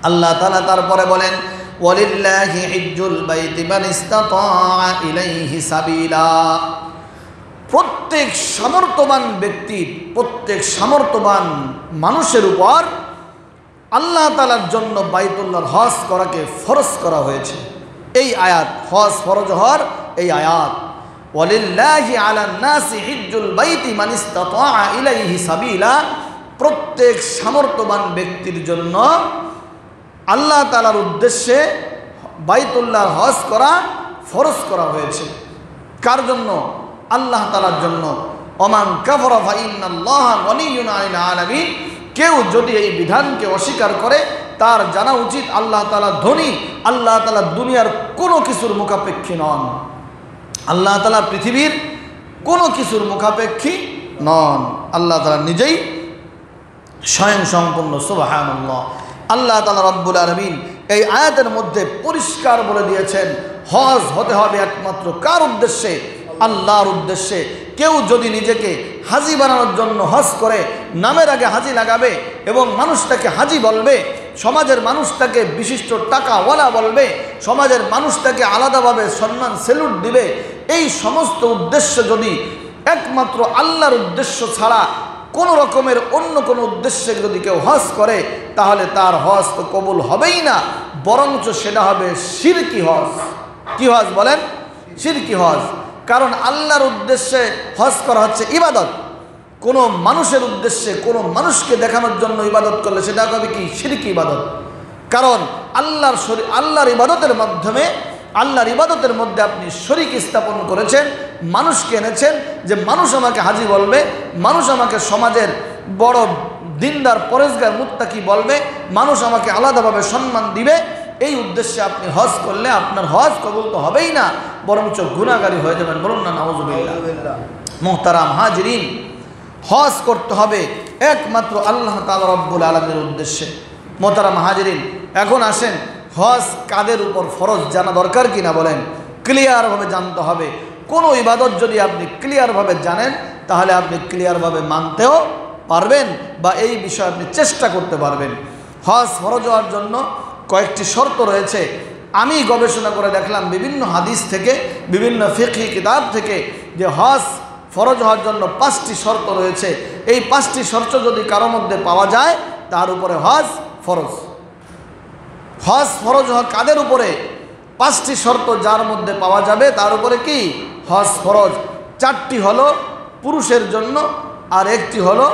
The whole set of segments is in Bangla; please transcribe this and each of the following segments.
আল্লাহ তাআলা তারপরে বলেন, ওয়ালিল্লাহি হিজ্জুল বাইতি মান ইসতাতা ইলাইহি সাবিলা। প্রত্যেক সামর্থ্যবান ব্যক্তির, প্রত্যেক সামর্থ্যবান মানুষের উপর আল্লাহ তাআলার জন্য বাইতুল্লাহর হজ করাকে ফরজ করা হয়েছে। এই আয়াত, হজ ফরজ হওয়ার এই আয়াত, ওয়ালিল্লাহি আলান নাসি হিজ্জুল বাইতি মান ইসতাতা ইলাইহি সাবিলা, প্রত্যেক সামর্থ্যবান ব্যক্তির জন্য আল্লাহ তাআলার উদ্দেশ্যে বাইতুল্লাহর হজ করা ফরজ করা হয়েছে। কার জন্য? আল্লাহ তাআলার জন্য। ওমান কাফারা ফা ইন্নাল্লাহা গনিয়্যুন আনিল আলামিন। কেউ যদি এই বিধানকে অস্বীকার করে তার জানা উচিত আল্লাহ তাআলা ধনী, আল্লাহ তাআলা দুনিয়ার কোনো কিছুর মুখাপেক্ষী নন, আল্লাহ তাআলা পৃথিবীর কোনো কিছুর মুখাপেক্ষী নন, আল্লাহ তাআলা নিজেই স্বয়ং সম্পূর্ণ। সুবহানাল্লাহ। আল্লাহ তাআলা রব্বুল আলামিন এই আয়াতের মধ্যে পরিষ্কার বলে দিয়েছেন, হজ হতে হবে একমাত্র কার উদ্দেশ্যে? আল্লাহর উদ্দেশ্যে। কেউ যদি নিজেকে হাজি বানানোর জন্য হজ করে, নামের আগে হাজি লাগাবে এবং মানুষটাকে হাজি বলবে, সমাজের মানুষটাকে বিশিষ্ট টাকাওয়ালা বলবে, সমাজের মানুষটাকে আলাদাভাবে সম্মান সেলুট দিবে, এই সমস্ত উদ্দেশ্য যদি একমাত্র আল্লাহর উদ্দেশ্য ছাড়া কোনো রকমের অন্য কোনো উদ্দেশ্যে যদি কেউ হজ করে, তাহলে তার হজ তো কবুল হবেই না, বরঞ্চ সেটা হবে শিরকি হজ। কি হজ বলেন? শিরকি হজ। কারণ আল্লাহর উদ্দেশ্যে হজ করা হচ্ছে ইবাদত, কোনো মানুষের উদ্দেশ্যে কোনো মানুষকে দেখানোর জন্য ইবাদত করলে সেটা হবে কি? শিরকি ইবাদত। কারণ আল্লাহর ইবাদতের মাধ্যমে, আল্লাহর ইবাদতের মধ্যে আপনি শরীক স্থাপন করেছেন, মানুষকে এনেছেন যে মানুষ আমাকে হাজি বলবে, মানুষ আমাকে সমাজের বড় দিনদার পরেজগার মুত্তাকি বলবে, মানুষ আমাকে আলাদাভাবে সম্মান দিবে। এই উদ্দেশ্যে আপনি হজ করলে আপনার হজ কবুল তো হবেই না, বরঞ্চ গুনাহগারী হয়ে যাবেন। বলুন না নাউযুবিল্লাহ। মুহতারাম হাজিরিন, হজ করতে হবে একমাত্র আল্লাহ তাআলা রব্বুল আলামিনের উদ্দেশ্যে। মুহতারাম হাজিরিন, এখন আসেন হজ কাদের উপর ফরজ জানা দরকার কিনা বলেন? ক্লিয়ারভাবে জানতে হবে। কোনো ইবাদত যদি আপনি ক্লিয়ারভাবে জানেন তাহলে আপনি ক্লিয়ারভাবে মানতেও পারবেন বা এই বিষয়ে আপনি চেষ্টা করতে পারবেন। হজ ফরজ হওয়ার জন্য কয়েকটি শর্ত রয়েছে। আমি গবেষণা করে দেখলাম বিভিন্ন হাদিস থেকে, বিভিন্ন ফিকহি কিতাব থেকে, যে হজ ফরজ হওয়ার জন্য 5টি শর্ত রয়েছে। এই 5টি শর্ত যদি কারো মধ্যে পাওয়া যায় তার উপরে হজ ফরজ। হজ ফরজ হওয়া কাদের উপরে? 5টি শর্ত যার মধ্যে পাওয়া যাবে তার উপরে কি? হজ ফরজ। 4টি হলো পুরুষের জন্য আর 1টি হলো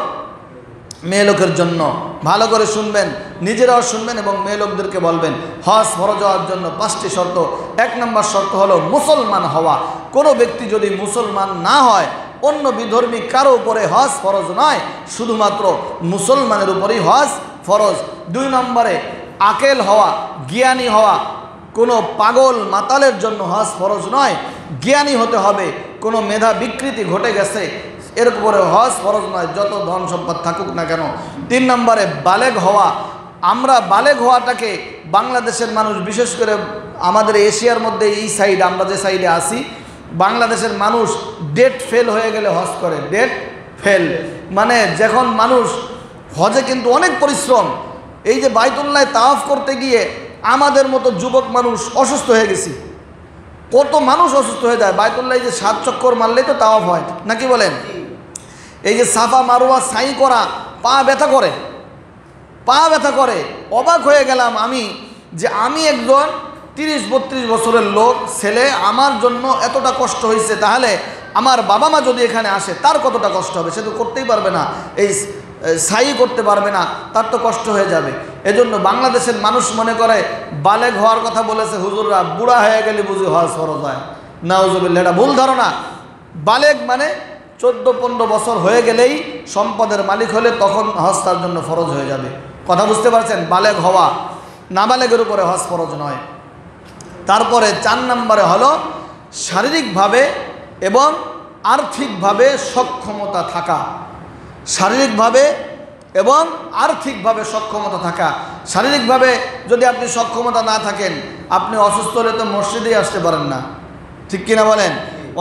মেয়ে লোকের জন্য। ভালো করে শুনবেন, নিজেরাও শুনবেন এবং মেয়ে লোকদেরকে বলবেন। হজ ফরজ হওয়ার জন্য 5টি শর্ত। 1 নম্বর শর্ত হলো মুসলমান হওয়া। কোনো ব্যক্তি যদি মুসলমান না হয়, অন্য বিধর্মী কারো উপরে হজ ফরজ নয়, শুধুমাত্র মুসলমানের উপরেই হজ ফরজ। 2 নম্বরে আকেল হওয়া, জ্ঞানী হওয়া। কোনো পাগল মাতালের জন্য হজ ফরজ নয়, জ্ঞানী হতে হবে। কোনো মেধা বিকৃতি ঘটে গেছে এর উপরে হজ ফরজ নয়, যত ধন সম্পদ থাকুক না কেন। 3 নম্বরে বালেগ হওয়া। আমরা বালেগ হওয়াটাকে বাংলাদেশের মানুষ, বিশেষ করে আমাদের এশিয়ার মধ্যে এই সাইড, আমরা যে সাইডে আসি, বাংলাদেশের মানুষ ডেট ফেল হয়ে গেলে হজ করে। ডেট ফেল মানে যখন মানুষ হজে কিন্তু অনেক পরিশ্রম। এই যে বাইতুল্লাহ তাওয়াফ করতে গিয়ে আমাদের মতো যুবক মানুষ অসুস্থ হয়ে গেছি। কত মানুষ অসুস্থ হয়ে যায়। বাইতুল্লাহ যে 7 চক্কর মারলেই তো তাওয়াফ হয়, নাকি বলেন? এই যে সাফা মারওয়া সাই করা, পা ব্যথা করে, পা ব্যথা করে। অবাক হয়ে গেলাম আমি যে আমি একজন 30-32 বছরের লোক, ছেলে, আমার জন্য এতটা কষ্ট হয়েছে, তাহলে আমার বাবা মা যদি এখানে আসে তার কতটা কষ্ট হবে? সে তো করতেই পারবে না, এই সাই করতে পারবে না, তার তো কষ্ট হয়ে যাবে। এজন্য বাংলাদেশের মানুষ মনে করে বালেগ হওয়ার কথা বলেছে হুজুররা, বুড়া হয়ে গেলে বুঝি হজ ফরজ হয়। নাউজুবিল্লাহ, এটা ভুল ধারণা। বালেগ মানে 14-15 বছর হয়ে গেলেই, সম্পদের মালিক হলে তখন হজ তার জন্য ফরজ হয়ে যাবে। কথা বুঝতে পারছেন? বালেগ হওয়া, নাবালেগের উপরে হজ ফরজ নয়। তারপরে 4 নম্বরে হলো শারীরিকভাবে এবং আর্থিকভাবে সক্ষমতা থাকা। শারীরিকভাবে এবং আর্থিকভাবে সক্ষমতা থাকা। শারীরিকভাবে যদি আপনি সক্ষমতা না থাকেন, আপনি অসুস্থ হলে তো মসজিদেই আসতে পারেন না, ঠিক কিনা বলেন?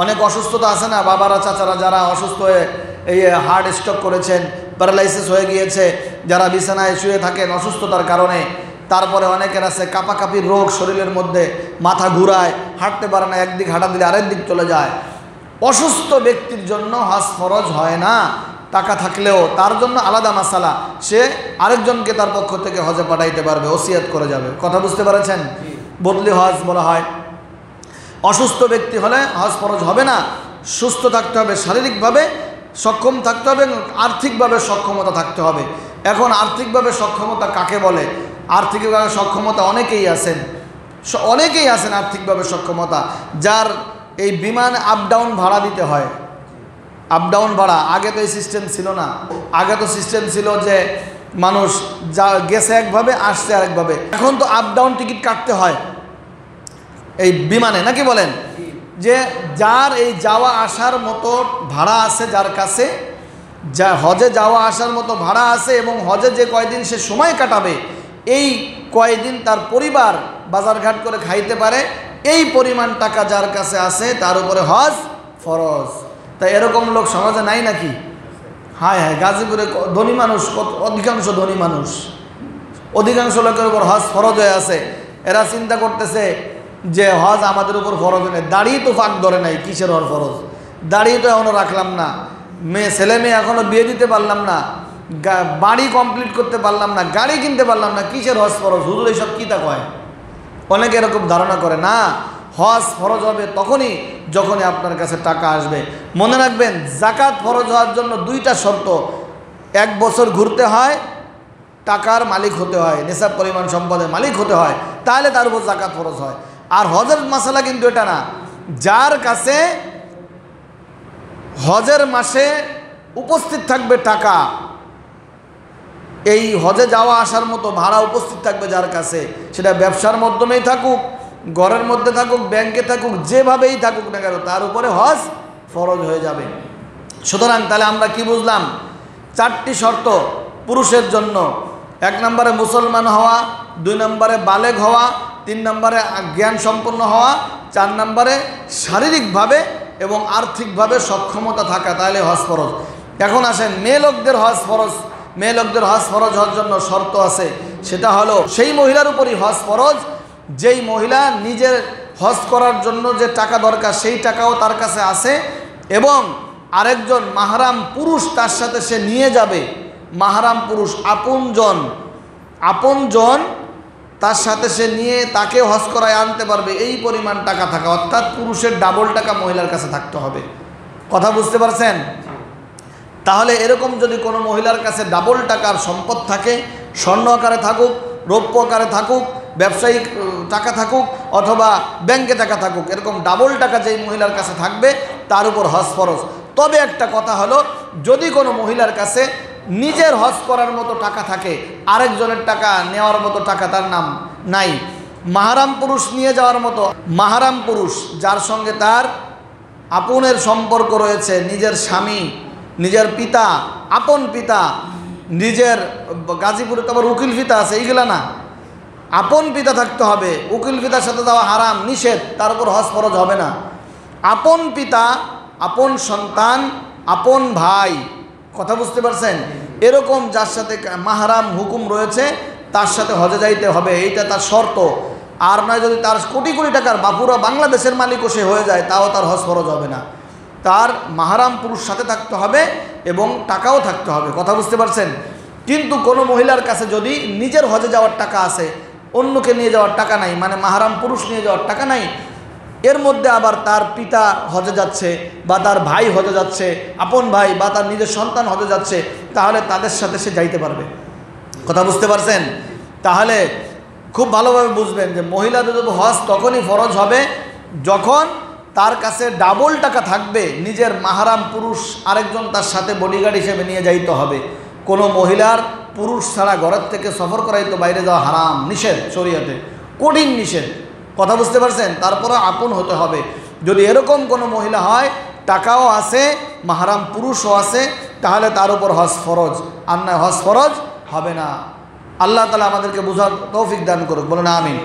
অনেক অসুস্থতা আছে না, বাবারা চাচারা যারা অসুস্থ হয়ে এই হার্ট স্ট্রোক করেছেন, প্যারালাইসিস হয়ে গিয়েছে, যারা বিছানায় শুয়ে থাকেন অসুস্থতার কারণে, তারপরে অনেকের আছে কাঁপাকাঁপির রোগ শরীরের মধ্যে, মাথা ঘুরায়, হাঁটতে পারে না, একদিক হাঁটা দিলে আরেক দিক চলে যায়। অসুস্থ ব্যক্তির জন্য হজ ফরজ হয় না। টাকা থাকলেও তার জন্য আলাদা মাসালা, সে আরেকজনকে তার পক্ষ থেকে হজে পাঠাইতে পারবে, ওসিয়াত করে যাবে। কথা বুঝতে পেরেছেন? বদলি হজ বলা হয়। অসুস্থ ব্যক্তি হলে হজ ফরজ হবে না। সুস্থ থাকতে হবে, শারীরিকভাবে সক্ষম থাকতে হবে এবং আর্থিকভাবে সক্ষমতা থাকতে হবে। এখন আর্থিকভাবে সক্ষমতা কাকে বলে? আর্থিকভাবে সক্ষমতা অনেকেই আছেন আর্থিকভাবে সক্ষমতা, যার এই বিমান আপ ডাউন ভাড়া দিতে হয়। আপ ডাউন ভাড়া, আগে তো এই সিস্টেম ছিল না। আগে তো সিস্টেম ছিল যে মানুষ যা গেছে একভাবে, আসছে আরেকভাবে। এখন তো আপ ডাউন টিকিট কাটতে হয় এই বিমানে, নাকি বলেন? যে যার এই যাওয়া আসার মতো ভাড়া আছে, যার কাছে যা হজে যাওয়া আসার মতো ভাড়া আছে এবং হজে যে কয়দিন সে সময় কাটাবে, এই কয়দিন তার পরিবার বাজারঘাট করে খাইতে পারে, এই পরিমাণ টাকা যার কাছে আছে তার উপরে হজ ফরজ। তাই এরকম লোক সমাজে নাই নাকি? হায় হায়, গাজীপুরে ধনী মানুষ, অধিকাংশ ধনী মানুষ, অধিকাংশ লোকের উপর হজ ফরজ হয়ে আছে। এরা চিন্তা করতেছে যে হজ আমাদের উপর ফরজ নেই। দাড়ি তো ফাঁক ধরে নাই, কিসের হজ ফরজ? দাড়ি তো এখনও রাখলাম না, ছেলে মেয়ে এখনও বিয়ে দিতে পারলাম না, বাড়ি কমপ্লিট করতে পারলাম না, গাড়ি কিনতে পারলাম না, কিসের হজ ফরজ? হুজুর এইসব কী তা কয়? অনেকে এরকম ধারণা করে। না, হজ ফরজ হবে তখনই যখনই আপনার কাছে টাকা আসবে। মনে রাখবেন, জাকাত ফরজ হওয়ার জন্য দুইটা শর্ত: 1 বছর ঘুরতে হয়, টাকার মালিক হতে হয়, নিসাব পরিমাণ সম্পদের মালিক হতে হয়, তাহলে তার উপর জাকাত ফরজ হয়। আর হজের মাসালা কিন্তু এটা না, যার কাছে হজের মাসে উপস্থিত থাকবে টাকা, এই হজে যাওয়া আসার মতো ভাড়া উপস্থিত থাকবে যার কাছে, সেটা ব্যবসার মাধ্যমেই থাকুক, ঘরের মধ্যে থাকুক, ব্যাংকে থাকুক, যেভাবেই থাকুক না কেন, তার উপরে হজ ফরজ হয়ে যাবে। সুতরাং তাহলে আমরা কি বুঝলাম? 4টি শর্ত পুরুষের জন্য: 1 নম্বরে মুসলমান হওয়া, 2 নম্বরে বালেগ হওয়া, 3 নম্বরে জ্ঞান সম্পন্ন হওয়া, 4 নম্বরে শারীরিকভাবে এবং আর্থিকভাবে সক্ষমতা থাকা, তাহলে হজ ফরজ। এখন আসেন মেয়ে লোকদের হজ ফরজ। মেয়ে লোকদের হজ ফরজ হওয়ার জন্য শর্ত আছে, সেটা হলো সেই মহিলার উপরই হজ ফরজ যেই মহিলা নিজের হজ করার জন্য যে টাকা দরকার সেই টাকাও তার কাছে আছে এবং আরেকজন মাহরাম পুরুষ তার সাথে সে নিয়ে যাবে। মাহরাম পুরুষ, আপনজন তার সাথে সে নিয়ে তাকে হজ করায় আনতে পারবে, এই পরিমাণ টাকা থাকা, অর্থাৎ পুরুষের ডাবল টাকা মহিলার কাছে থাকতে হবে। কথা বুঝতে পারছেন? তাহলে এরকম যদি কোনো মহিলার কাছে ডাবল টাকার সম্পদ থাকে, স্বর্ণ আকারে থাকুক, রৌপ্য আকারে থাকুক, ব্যবসায়িক টাকা থাকুক অথবা ব্যাংকে টাকা থাকুক, এরকম ডাবল টাকা যেই মহিলার কাছে থাকবে তার উপর হজ ফরজ। তবে একটা কথা হলো, যদি কোনো মহিলার কাছে নিজের হজ করার মতো টাকা থাকে, আরেকজনের টাকা নেওয়ার মতো টাকা তার নাম নাই, মাহরাম পুরুষ নিয়ে যাওয়ার মতো, মাহরাম পুরুষ যার সঙ্গে তার আপনের সম্পর্ক রয়েছে, নিজের স্বামী, নিজের পিতা, আপন পিতা, নিজের, গাজীপুরে তো আবার উকিল পিতা আছে, এইগুলা না, আপন পিতা থাকতে হবে। উকিল পিতার সাথে যাওয়া হারাম, নিষেধ, তার উপর হজ ফরজ হবে না। আপন পিতা, আপন সন্তান, আপন ভাই, কথা বুঝতে পারছেন? এরকম যার সাথে মাহরাম হুকুম রয়েছে তার সাথে হজে যাইতে হবে, এইটা তার শর্ত। আর নয় যদি তার কোটি কোটি টাকার বাপুরা বাংলাদেশের মালিকও সে হয়ে যায়, তাও তার হজ ফরজ হবে না। তার মাহরাম পুরুষ সাথে থাকতে হবে এবং টাকাও থাকতে হবে। কথা বুঝতে পারছেন? কিন্তু কোনো মহিলার কাছে যদি নিজের হজে যাওয়ার টাকা আছে, অন্যকে নিয়ে যাওয়ার টাকা নাই, মানে মাহরাম পুরুষ নিয়ে যাওয়ার টাকা নাই, এর মধ্যে আবার তার পিতা হজে যাচ্ছে বা তার ভাই হজে যাচ্ছে, আপন ভাই বা তার নিজের সন্তান হজে যাচ্ছে, তাহলে তাদের সাথে সে যাইতে পারবে। কথা বুঝতে পারছেন? তাহলে খুব ভালোভাবে বুঝবেন যে মহিলাদের হজ তখনই ফরজ হবে যখন তার কাছে ডাবল টাকা থাকবে, নিজের মাহরাম পুরুষ আরেকজন তার সাথে বডিগার্ড হিসেবে নিয়ে যাইতে হবে। কোনো মহিলার পুরুষ ছাড়া ঘরের থেকে সফর করাই তো বাইরে যাওয়া হারাম, নিষেধ, শরীয়তে কঠিন নিষেধ। কথা বুঝতে পারছেন? তারপরে আপন হতে হবে। যদি এরকম কোনো মহিলা হয়, টাকাও আছে, মাহরাম পুরুষও আছে, তাহলে তার উপর হজ ফরজ, আর না হজ ফরজ হবে না। আল্লাহ তাআলা আমাদেরকে বুঝার তৌফিক দান করুক, বলুন আমিন।